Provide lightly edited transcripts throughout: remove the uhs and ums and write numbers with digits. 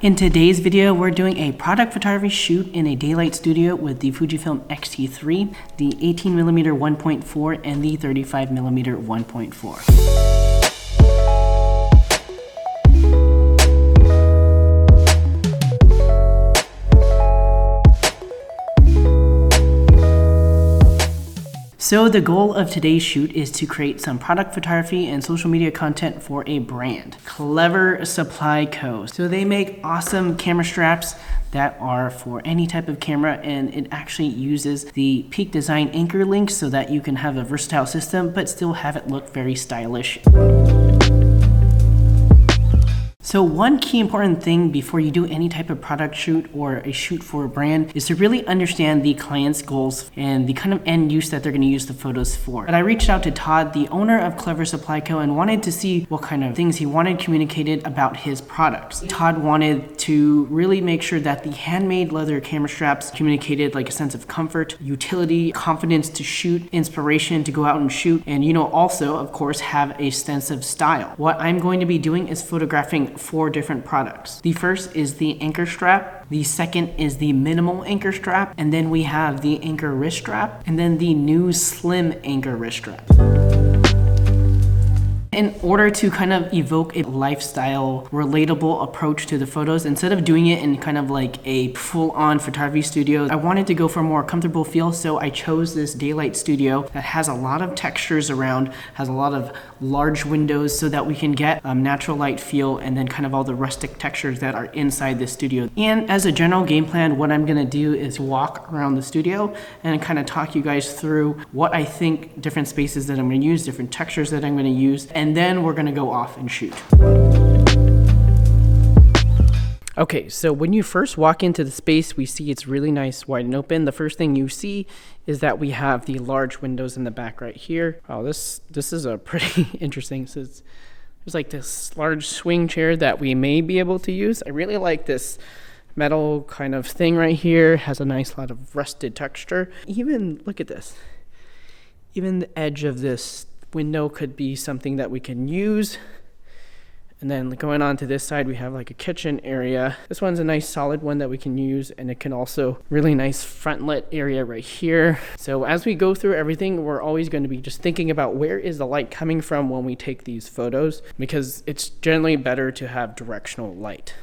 In today's video, we're doing a product photography shoot in a daylight studio with the Fujifilm XT3, the 18mm 1.4 and the 35mm 1.4. So the goal of today's shoot is to create some product photography and social media content for a brand, Clever Supply Co. So they make awesome camera straps that are for any type of camera, and it actually uses the Peak Design anchor link so that you can have a versatile system but still have it look very stylish. So one key important thing before you do any type of product shoot or a shoot for a brand is to really understand the client's goals and the kind of end use that they're going to use the photos for. But I reached out to Todd, the owner of Clever Supply Co., and wanted to see what kind of things he wanted communicated about his products. Todd wanted to really make sure that the handmade leather camera straps communicated like a sense of comfort, utility, confidence to shoot, inspiration to go out and shoot, and also of course have a sense of style. What I'm going to be doing is photographing 4 different products. The first is the anchor strap, the second is the minimal anchor strap, and then we have the anchor wrist strap, and then the new slim anchor wrist strap. In order to kind of evoke a lifestyle, relatable approach to the photos, instead of doing it in kind of like a full-on photography studio, I wanted to go for a more comfortable feel, so I chose this daylight studio that has a lot of textures around, has a lot of large windows so that we can get a natural light feel and then kind of all the rustic textures that are inside the studio. And as a general game plan, what I'm gonna do is walk around the studio and kind of talk you guys through what I think different spaces that I'm gonna use, different textures that I'm gonna use, and then we're gonna go off and shoot. Okay, so when you first walk into the space, we see it's really nice, wide and open. The first thing you see is that we have the large windows in the back right here. Oh, this is a pretty interesting. So there's like this large swing chair that we may be able to use. I really like this metal kind of thing right here. It has a nice lot of rusted texture. Even, look at this. Even the edge of this window could be something that we can use. And then going on to this side, we have like a kitchen area. This one's a nice solid one that we can use, and it can also really nice front lit area right here. So as we go through everything, we're always going to be just thinking about where is the light coming from when we take these photos, because it's generally better to have directional light.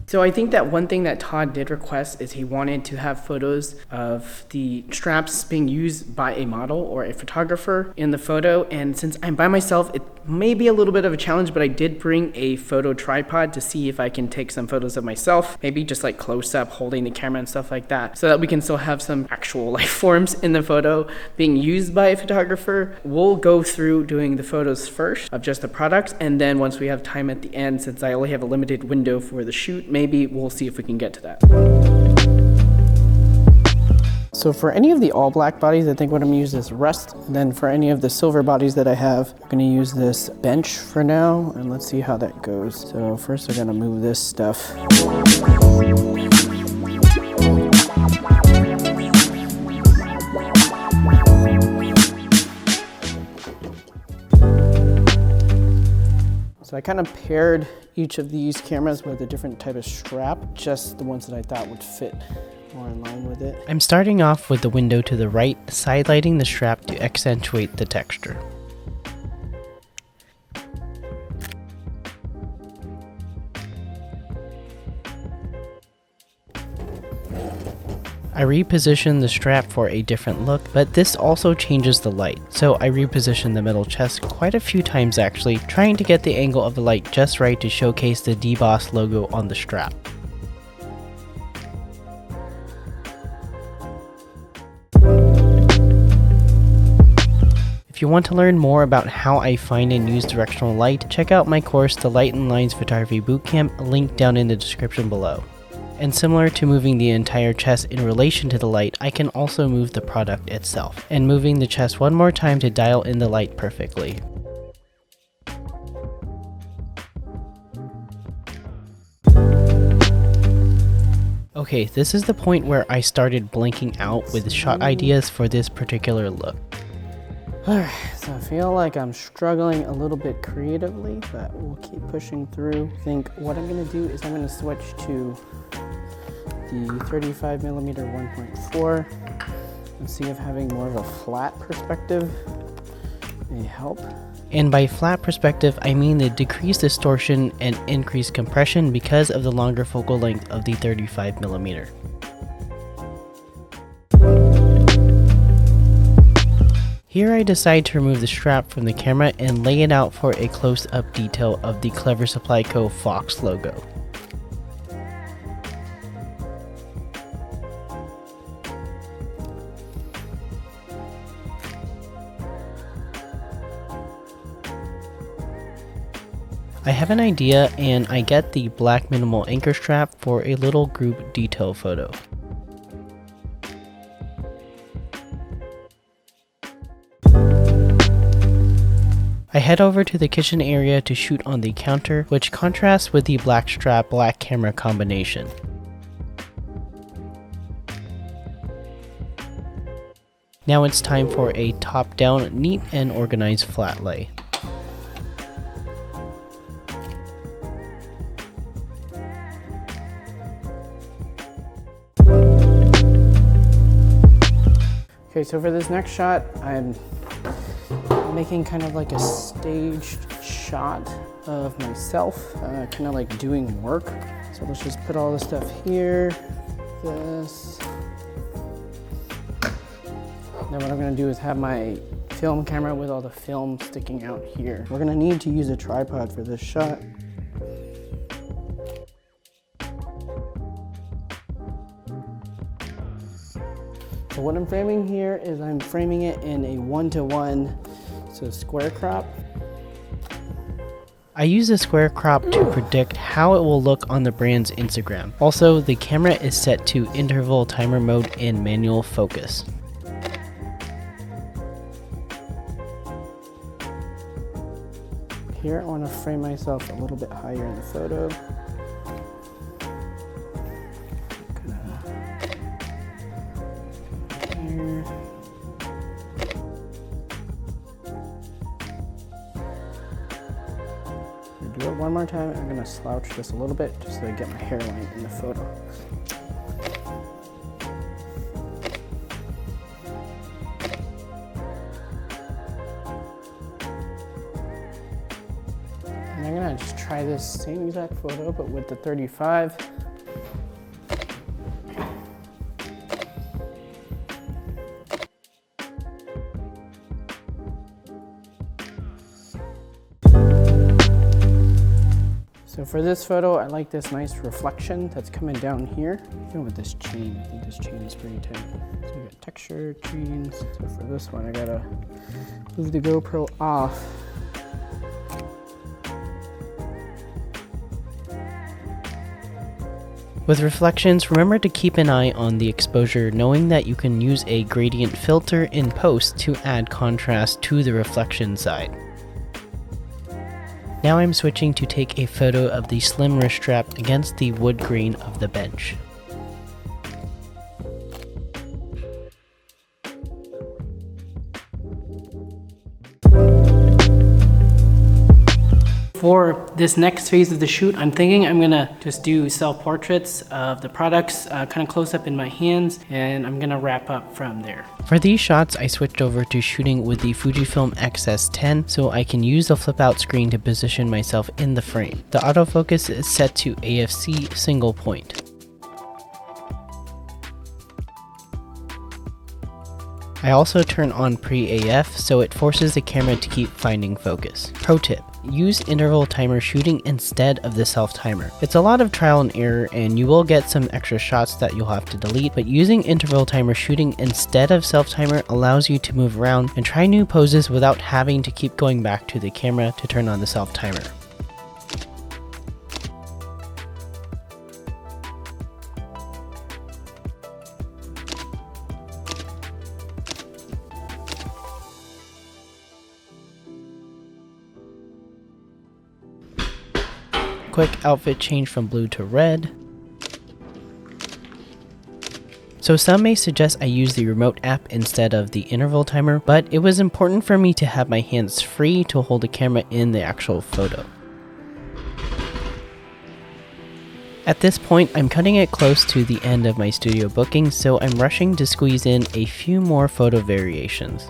So I think that one thing that Todd did request is he wanted to have photos of the straps being used by a model or a photographer in the photo. And since I'm by myself, it may be a little bit of a challenge, but I did bring a photo tripod to see if I can take some photos of myself, maybe just like close up, holding the camera and stuff like that, so that we can still have some actual life forms in the photo being used by a photographer. We'll go through doing the photos first of just the products, and then once we have time at the end, since I only have a limited window for the shoot, maybe we'll see if we can get to that. So for any of the all black bodies, I think what I'm gonna use is rust. And then for any of the silver bodies that I have, I'm gonna use this bench for now, and let's see how that goes. So first we're gonna move this stuff. So I kind of paired each of these cameras with a different type of strap, just the ones that I thought would fit more in line with it. I'm starting off with the window to the right, side lighting the strap to accentuate the texture. I reposition the strap for a different look, but this also changes the light. So I reposition the middle chest quite a few times actually, trying to get the angle of the light just right to showcase the DBoss logo on the strap. If you want to learn more about how I find and use directional light, check out my course, The Light and Lines Photography Bootcamp, linked down in the description below. And similar to moving the entire chest in relation to the light, I can also move the product itself, and moving the chest one more time to dial in the light perfectly. Okay, this is the point where I started blanking out with shot ideas for this particular look. Alright, so I feel like I'm struggling a little bit creatively, but we'll keep pushing through. I think what I'm gonna do is I'm gonna switch to the 35mm 1.4 and see if having more of a flat perspective may help. And by flat perspective, I mean the decreased distortion and increased compression because of the longer focal length of the 35mm. Here I decide to remove the strap from the camera and lay it out for a close-up detail of the Clever Supply Co. Fox logo. I have an idea and I get the black minimal anchor strap for a little group detail photo. I head over to the kitchen area to shoot on the counter, which contrasts with the black strap, black camera combination. Now it's time for a top-down, neat and organized flat lay. Okay, so for this next shot, I'm making kind of like a staged shot of myself, kind of like doing work. So let's just put all this stuff here, this. Then what I'm gonna do is have my film camera with all the film sticking out here. We're gonna need to use a tripod for this shot. So what I'm framing here is I'm framing it in a 1:1, so square crop. I use a square crop to predict how it will look on the brand's Instagram. Also, the camera is set to interval timer mode in manual focus. Here I want to frame myself a little bit higher in the photo. Here. Do it one more time. I'm going to slouch this a little bit just so I get my hairline in the photo. And I'm going to just try this same exact photo but with the 35. So for this photo, I like this nice reflection that's coming down here. Even with this chain, I think this chain is pretty tight. So we got texture, chains. So for this one, I gotta move the GoPro off. With reflections, remember to keep an eye on the exposure, knowing that you can use a gradient filter in post to add contrast to the reflection side. Now I'm switching to take a photo of the slim wrist strap against the wood grain of the bench. For this next phase of the shoot, I'm thinking I'm gonna just do self-portraits of the products, kind of close up in my hands, and I'm gonna wrap up from there. For these shots, I switched over to shooting with the Fujifilm XS10 so I can use the flip out screen to position myself in the frame. The autofocus is set to AFC single point. I also turn on pre-AF so it forces the camera to keep finding focus. Pro tip: use interval timer shooting instead of the self timer. It's a lot of trial and error and you will get some extra shots that you'll have to delete, but using interval timer shooting instead of self timer allows you to move around and try new poses without having to keep going back to the camera to turn on the self timer. Quick outfit change from blue to red. So some may suggest I use the remote app instead of the interval timer, but it was important for me to have my hands free to hold the camera in the actual photo. At this point, I'm cutting it close to the end of my studio booking, so I'm rushing to squeeze in a few more photo variations.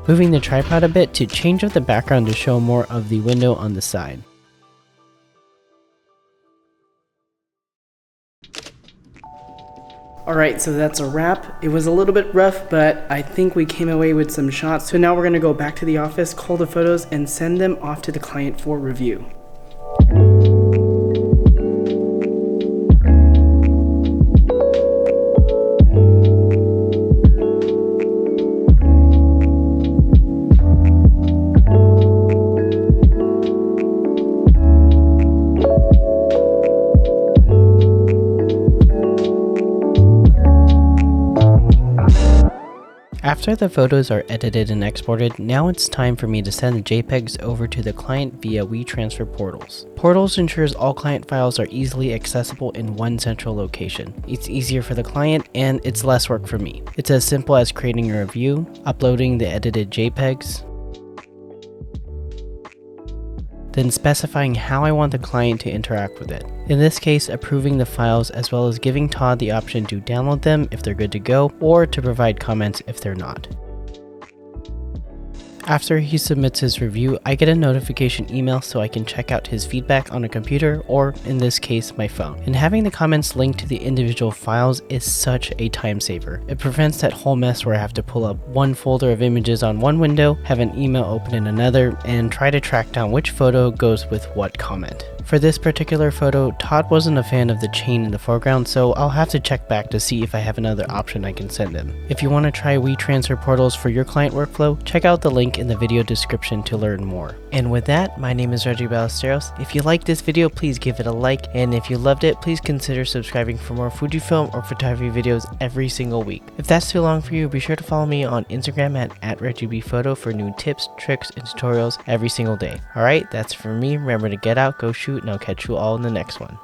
Moving the tripod a bit to change up the background to show more of the window on the side. Alright, so that's a wrap. It was a little bit rough, but I think we came away with some shots. So now we're going to go back to the office, cull the photos, and send them off to the client for review. After the photos are edited and exported, now it's time for me to send the JPEGs over to the client via WeTransfer portals. Portals ensures all client files are easily accessible in one central location. It's easier for the client and it's less work for me. It's as simple as creating a review, uploading the edited JPEGs, then specifying how I want the client to interact with it. In this case, approving the files as well as giving Todd the option to download them if they're good to go, or to provide comments if they're not. After he submits his review, I get a notification email so I can check out his feedback on a computer, or in this case, my phone. And having the comments linked to the individual files is such a time saver. It prevents that whole mess where I have to pull up one folder of images on one window, have an email open in another, and try to track down which photo goes with what comment. For this particular photo, Todd wasn't a fan of the chain in the foreground, so I'll have to check back to see if I have another option I can send him. If you want to try WeTransfer portals for your client workflow, check out the link in the video description to learn more. And with that, my name is Reggie Ballesteros. If you liked this video, please give it a like, and if you loved it, please consider subscribing for more Fujifilm or photography videos every single week. If that's too long for you, be sure to follow me on Instagram at ReggieBPhoto for new tips, tricks, and tutorials every single day. Alright, that's for me. Remember to get out, go shoot, and I'll catch you all in the next one.